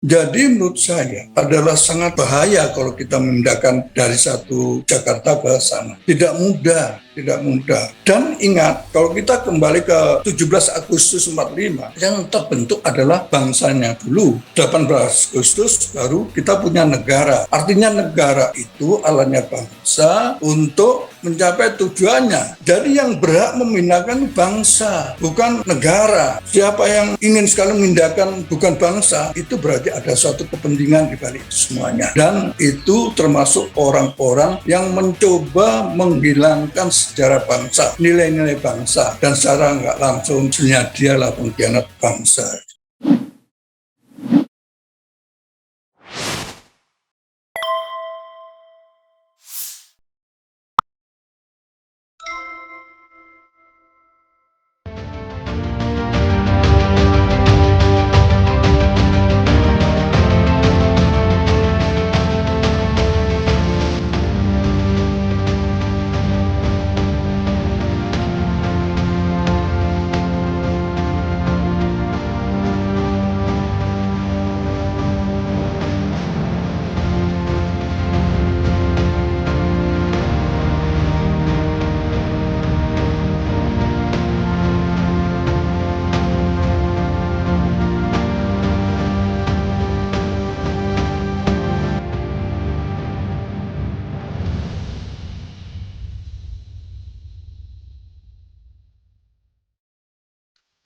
Jadi menurut saya adalah sangat bahaya kalau kita memindahkan dari satu Jakarta ke sana. Tidak mudah, tidak mudah. Dan ingat, kalau kita kembali ke 17 Agustus 45, yang terbentuk adalah bangsanya dulu. 18 Agustus baru kita punya negara. Artinya negara itu alatnya bangsa untuk mencapai tujuannya. Jadi yang berhak memindahkan bangsa, bukan negara. Siapa yang ingin sekali memindahkan bukan bangsa, itu berarti ada suatu kepentingan di balik semuanya. Dan itu termasuk orang-orang yang mencoba menghilangkan sejarah bangsa, nilai-nilai bangsa. Dan secara nggak langsung sebenarnya dialah pengkhianat bangsa.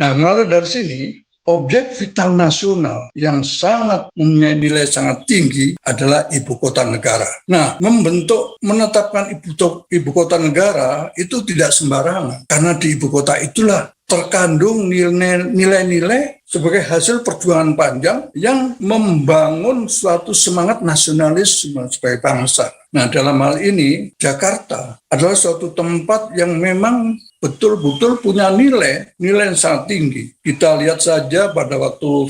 Nah, mulai dari sini, objek vital nasional yang sangat mempunyai nilai sangat tinggi adalah ibu kota negara. Nah, menetapkan ibu kota negara itu tidak sembarangan, karena di ibu kota itulah terkandung nilai-nilai sebagai hasil perjuangan panjang yang membangun suatu semangat nasionalisme sebagai bangsa. Nah, dalam hal ini, Jakarta adalah suatu tempat yang memang betul-betul punya nilai yang sangat tinggi. Kita lihat saja pada waktu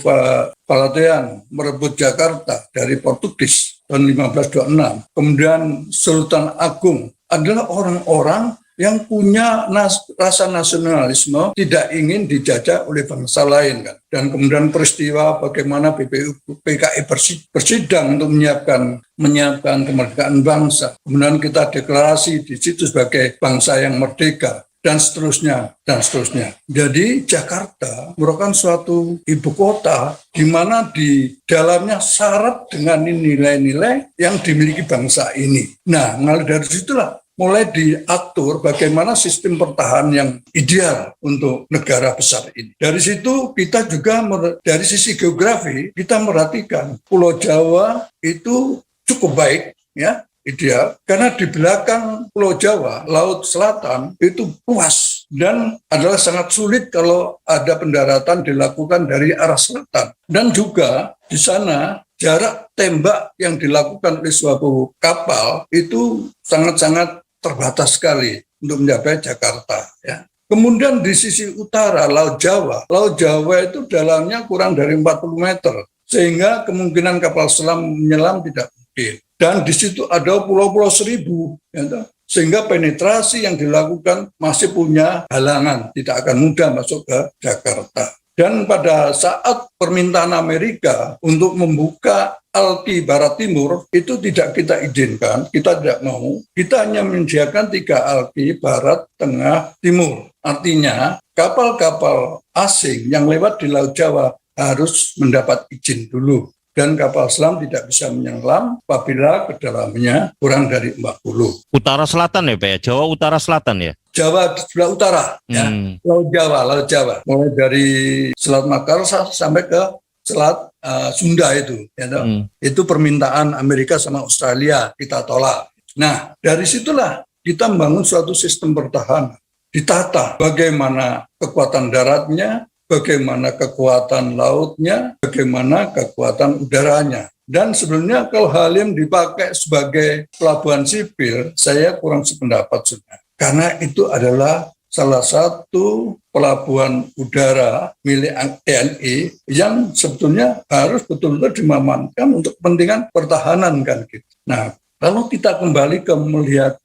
Valentinian merebut Jakarta dari Portugis tahun 1526. Kemudian Sultan Agung adalah orang-orang yang punya rasa nasionalisme, tidak ingin dijajah oleh bangsa lain, kan. Dan kemudian peristiwa bagaimana PKI bersidang untuk menyiapkan kemerdekaan bangsa. Kemudian kita deklarasi di situ sebagai bangsa yang merdeka, dan seterusnya, dan seterusnya. Jadi Jakarta merupakan suatu ibu kota di mana di dalamnya syarat dengan nilai-nilai yang dimiliki bangsa ini. Nah, mulai dari situlah mulai diatur bagaimana sistem pertahanan yang ideal untuk negara besar ini. Dari situ kita juga dari sisi geografi kita merhatikan Pulau Jawa itu cukup baik, ya, ideal, karena di belakang Pulau Jawa, Laut Selatan itu luas dan adalah sangat sulit kalau ada pendaratan dilakukan dari arah selatan. Dan juga di sana jarak tembak yang dilakukan oleh suatu kapal itu sangat-sangat terbatas sekali untuk mencapai Jakarta, ya. Kemudian di sisi utara Laut Jawa itu dalamnya kurang dari 40 meter, sehingga kemungkinan kapal selam menyelam tidak mungkin. Dan di situ ada pulau-pulau seribu, ya, sehingga penetrasi yang dilakukan masih punya halangan, tidak akan mudah masuk ke Jakarta. Dan pada saat permintaan Amerika untuk membuka Alki Barat Timur, itu tidak kita izinkan, kita tidak mau. Kita hanya menyediakan 3 Alki Barat, Tengah, Timur. Artinya kapal-kapal asing yang lewat di Laut Jawa harus mendapat izin dulu. Dan kapal selam tidak bisa menyelam apabila kedalamannya kurang dari 40. Utara selatan ya Pak ya? Jawa utara selatan ya? Jawa sebelah utara, ya. Laut Jawa. Mulai dari Selat Makassar sampai ke Selat Sunda itu. Ya, itu permintaan Amerika sama Australia, kita tolak. Nah, dari situlah kita membangun suatu sistem pertahanan. Ditata bagaimana kekuatan daratnya, bagaimana kekuatan lautnya, bagaimana kekuatan udaranya. Dan sebenarnya kalau Halim dipakai sebagai pelabuhan sipil, saya kurang sependapat sudah. Karena itu adalah salah satu pelabuhan udara milik TNI yang sebetulnya harus betul-betul dimamankan untuk kepentingan pertahanan, kan gitu. Nah, kalau kita kembali ke melihat,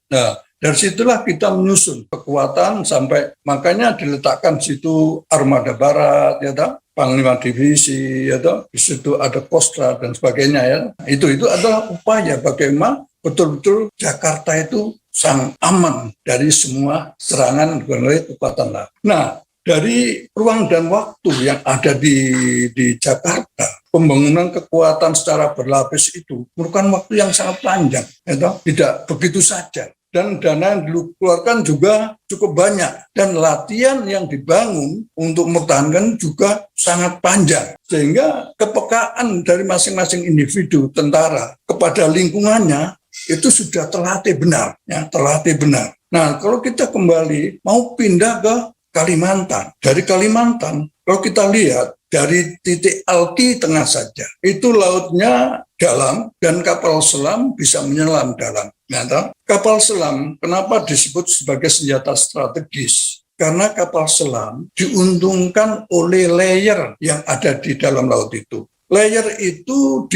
dari situlah kita menyusun kekuatan sampai makanya diletakkan situ Armada Barat, ya tak? Panglima Divisi, ya toh. Di situ ada Kostrat dan sebagainya ya. Itu adalah upaya bagaimana betul-betul Jakarta itu sangat aman dari semua serangan oleh kekuatan laut. Nah, dari ruang dan waktu yang ada di Jakarta, pembangunan kekuatan secara berlapis itu merupakan waktu yang sangat panjang, ya, tidak begitu saja. Dan dana yang dikeluarkan juga cukup banyak. Dan latihan yang dibangun untuk mempertahankan juga sangat panjang. Sehingga kepekaan dari masing-masing individu tentara kepada lingkungannya itu sudah terlatih benar. Ya, terlatih benar. Nah, kalau kita kembali mau pindah ke Kalimantan. Dari Kalimantan, kalau kita lihat dari titik Alki tengah saja, itu lautnya dalam dan kapal selam bisa menyelam dalam. Nah, kapal selam kenapa disebut sebagai senjata strategis? Karena kapal selam diuntungkan oleh layer yang ada di dalam laut itu. Layer itu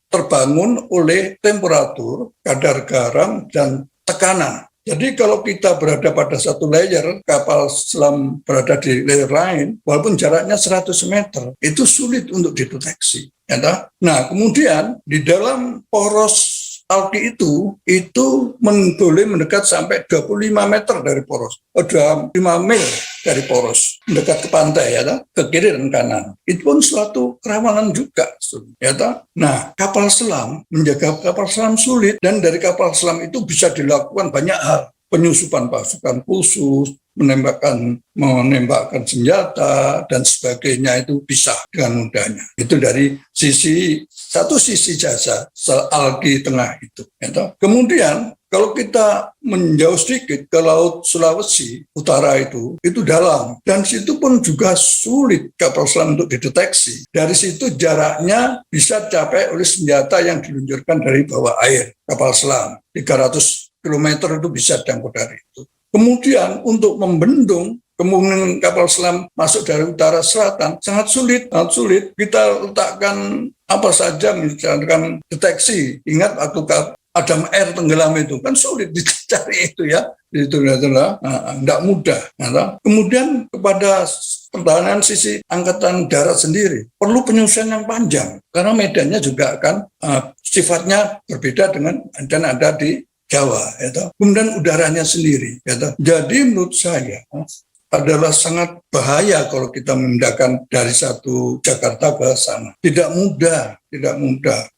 terbangun oleh temperatur, kadar garam, dan tekanan. Jadi kalau kita berada pada satu layer, kapal selam berada di layer lain, walaupun jaraknya 100 meter, itu sulit untuk dideteksi. Ya, nah, kemudian di dalam poros Alki itu boleh mendekat sampai 25 meter dari poros, 25 mil dari poros, mendekat ke pantai, ya, ke kiri dan kanan. Itu pun suatu kerawanan juga. Ya, nah, kapal selam, menjaga kapal selam sulit, dan dari kapal selam itu bisa dilakukan banyak hal. Penyusupan pasukan khusus, menembakkan senjata, dan sebagainya itu bisa dengan mudahnya. Itu dari satu sisi jasa Alki tengah itu. Kemudian kalau kita menjauh sedikit ke Laut Sulawesi Utara itu dalam. Dan situ pun juga sulit kapal selam untuk dideteksi. Dari situ jaraknya bisa dicapai oleh senjata yang diluncurkan dari bawah air. Kapal selam 300 kilometer itu bisa dijangkau dari itu. Kemudian untuk membendung kemungkinan kapal selam masuk dari utara selatan sangat sulit. Kita letakkan apa saja, misalkan deteksi. Ingat waktu Adam Air tenggelam itu kan sulit dicari itu ya. Itu adalah tidak mudah. Kemudian kepada pertahanan sisi angkatan darat sendiri perlu penyusunan yang panjang karena medannya juga akan sifatnya berbeda dengan dan ada di Jawa, ya. Kemudian udaranya sendiri, ya. Jadi menurut saya adalah sangat bahaya kalau kita memindahkan dari satu Jakarta ke sana. Tidak mudah.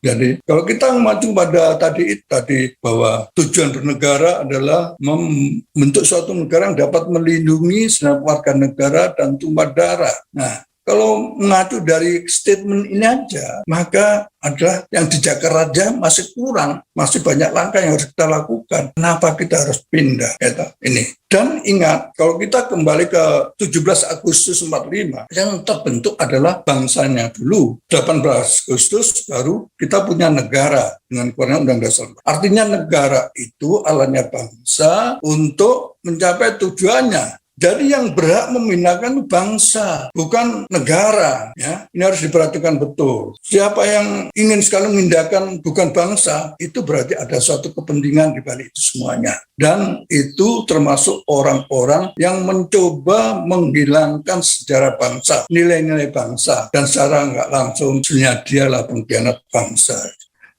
Jadi kalau kita mengacu pada tadi bahwa tujuan bernegara adalah membentuk suatu negara yang dapat melindungi segenap warga negara dan tumpah darah. Nah, kalau mengacu dari statement ini aja, maka adalah yang di Jakarta masih kurang, masih banyak langkah yang harus kita lakukan. Kenapa kita harus pindah? Ini. Dan ingat, kalau kita kembali ke 17 Agustus 45, yang terbentuk adalah bangsanya dulu. 18 Agustus baru kita punya negara dengan keluarnya Undang Dasar. Artinya negara itu alatnya bangsa untuk mencapai tujuannya. Jadi yang berhak memindahkan bangsa, bukan negara. Ya, ini harus diperhatikan betul. Siapa yang ingin sekali memindahkan bukan bangsa, itu berarti ada suatu kepentingan di balik itu semuanya. Dan itu termasuk orang-orang yang mencoba menghilangkan sejarah bangsa, nilai-nilai bangsa, dan secara nggak langsung sebenarnya dialah pengkhianat bangsa.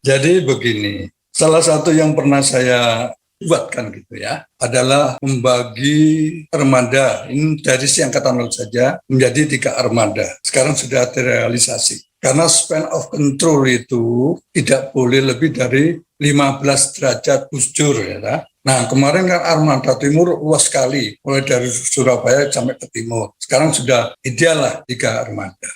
Jadi begini, salah satu yang pernah saya buatkan gitu ya, adalah membagi armada, ini dari si Angkatan Laut saja, menjadi 3 armada. Sekarang sudah terrealisasi. Karena span of control itu tidak boleh lebih dari 15 derajat busur. Ya. Nah, kemarin kan armada timur luas sekali, mulai dari Surabaya sampai ke timur. Sekarang sudah ideal lah 3 armada.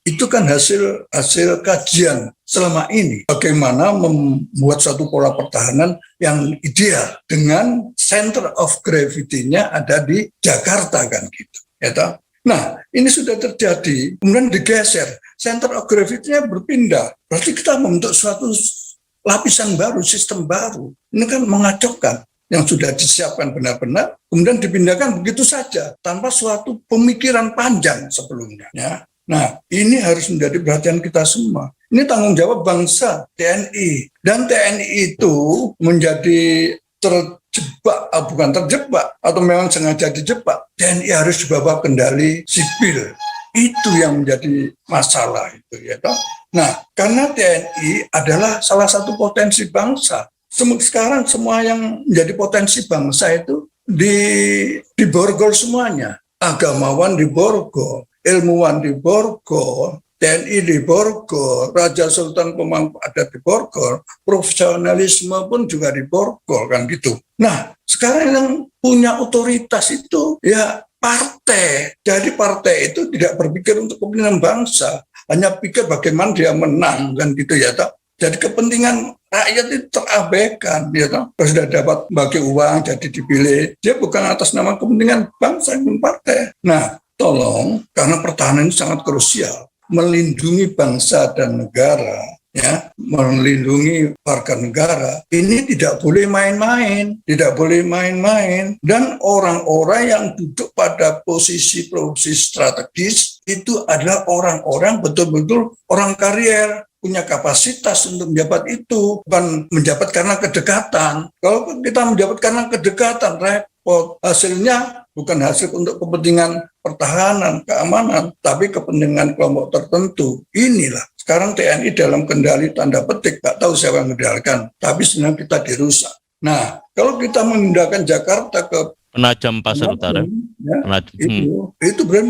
Itu kan hasil kajian selama ini, bagaimana membuat suatu pola pertahanan yang ideal dengan center of gravity-nya ada di Jakarta kan gitu. Ya, nah, ini sudah terjadi, kemudian digeser, center of gravity-nya berpindah. Berarti kita membentuk suatu lapisan baru, sistem baru. Ini kan mengacaukan yang sudah disiapkan benar-benar, kemudian dipindahkan begitu saja tanpa suatu pemikiran panjang sebelumnya. Ya. Nah, ini harus menjadi perhatian kita semua. Ini tanggung jawab bangsa, TNI. Dan TNI itu menjadi bukan terjebak, atau memang sengaja dijebak. TNI harus dibawa kendali sipil. Itu yang menjadi masalah itu ya toh. Nah, karena TNI adalah salah satu potensi bangsa. Sekarang semua yang menjadi potensi bangsa itu diborgol semuanya. Agamawan diborgol, ilmuwan diborgol, TNI diborgol, Raja Sultan Pemangku Adat diborgol, profesionalisme pun juga diborgol kan gitu. Nah, sekarang yang punya otoritas itu ya partai. Jadi partai itu tidak berpikir untuk kepentingan bangsa, hanya pikir bagaimana dia menang kan gitu ya toh. Jadi kepentingan rakyat itu terabaikan ya toh. Kalau sudah dapat bagi uang jadi dipilih, dia bukan atas nama kepentingan bangsa dan partai. Nah, tolong karena pertahanan ini sangat krusial, melindungi bangsa dan negara, ya, melindungi warga negara, ini tidak boleh main-main, dan orang-orang yang duduk pada posisi strategis itu adalah orang-orang betul-betul orang karier, punya kapasitas untuk menjabat itu, bukan menjabat karena kedekatan. Kalau kita menjabat karena kedekatan, repot. Hasilnya bukan hasil untuk kepentingan pertahanan, keamanan, tapi kepentingan kelompok tertentu. Inilah sekarang TNI dalam kendali tanda petik, nggak tahu siapa yang mengendalikan, tapi sebenarnya kita dirusak. Nah, kalau kita memindahkan Jakarta ke Penajam Pasar Utara, ya, itu berarti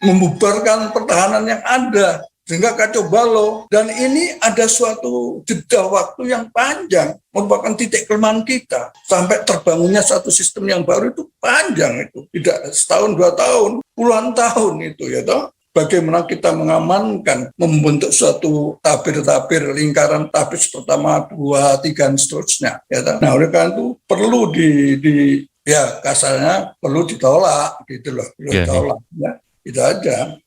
membubarkan pertahanan yang ada, sehingga kacau balau. Dan ini ada suatu jeda waktu yang panjang, merupakan titik kelemahan kita. Sampai terbangunnya satu sistem yang baru itu panjang itu. Tidak setahun, 2 tahun, puluhan tahun itu ya toh. Bagaimana kita mengamankan, membentuk suatu tabir-tabir, lingkaran tabir pertama, 2, 3, dan seterusnya. Ya toh. Nah, oleh karena itu perlu ya kasarnya perlu ditolak gitu loh. Ditolak ya. Itu aja.